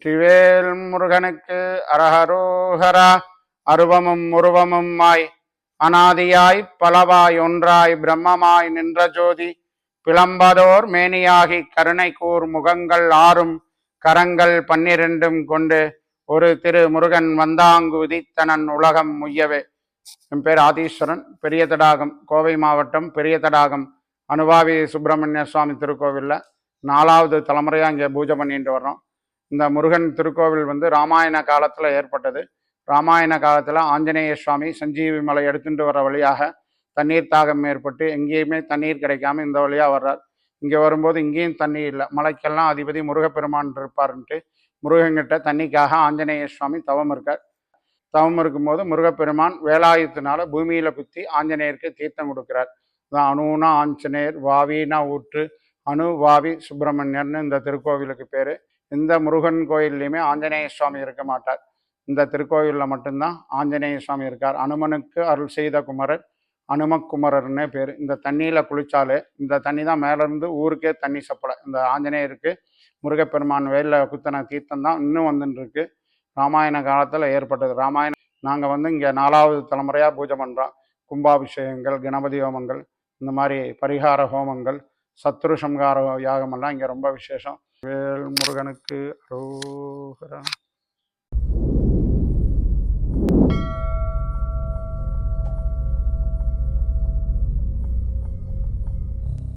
வெற்றிவேல் முருகனுக்கு அரஹரோஹரா. அருவமும் உருவமும் மாய் அனாதியாய் பலவாய் ஒன்றாய் பிரம்மமாய் நின்ற ஜோதி பிளம்பதோர் மேனியாகி கருணை கூர் முகங்கள் ஆறும் கரங்கள் 12 கொண்டு ஒரு திரு முருகன் வந்தாங்கு உதித்தனன் உலகம் முய்யவே. என் பேர் ஆதீஸ்வரன். பெரிய தடாகம், கோவை மாவட்டம் பெரிய தடாகம் அனுபாவி சுப்பிரமணிய சுவாமி திருக்கோவிலில் 4வது தலைமுறையாக இங்கே பூஜை பண்ணிட்டு வர்றோம். இந்த முருகன் திருக்கோவில் ராமாயண காலத்தில் ஏற்பட்டது. ராமாயண காலத்தில் ஆஞ்சநேய சுவாமி சஞ்சீவி மலை எடுத்துட்டு வர வழியாக தண்ணீர் தாகம் ஏற்பட்டு எங்கேயுமே தண்ணீர் கிடைக்காம இந்த வழியாக வர்றார். இங்கே வரும்போது இங்கேயும் தண்ணி இல்லை. மலைக்கெல்லாம் அதிபதி முருகப்பெருமான் இருப்பாருன்ட்டு முருகன்கிட்ட தண்ணிக்காக ஆஞ்சநேய சுவாமி தவம் இருக்கார். தவம் இருக்கும்போது முருகப்பெருமான் வேலாயுத்தினால பூமியில் குத்தி ஆஞ்சநேயருக்கு தீர்த்தம் கொடுக்குறார். அணுனா ஆஞ்சநேயர், வாவினா ஊற்று, அணு வாவி சுப்பிரமணியர்னு இந்த திருக்கோவிலுக்கு பேர். இந்த முருகன் கோயில்லையுமே ஆஞ்சநேய சுவாமி இருக்க மாட்டார். இந்த திருக்கோவிலில் மட்டும்தான் ஆஞ்சநேய சுவாமி இருக்கார். அனுமனுக்கு அருள் செய்த குமரர் அனுமக்குமரர்னே பேர். இந்த தண்ணியில் குளித்தாலே இந்த தண்ணி தான் மேலேருந்து ஊருக்கே தண்ணி சப்பலை. இந்த ஆஞ்சநேயருக்கு முருகப்பெருமான் வேலில் குத்தன தீர்த்தம் தான் இன்னும் வந்துட்டு இருக்கு. ராமாயண காலத்தில் ஏற்பட்டது. ராமாயணம் நாங்கள் இங்கே 4வது தலைமுறையாக பூஜை பண்ணுறோம். கும்பாபிஷேகங்கள், கணபதி ஹோமங்கள், இந்த மாதிரி பரிகார ஹோமங்கள், சத்ரு சம்ஹார யாகமெல்லாம் இங்கே ரொம்ப விசேஷம். வேல் முருகனுக்கு அரோகரா.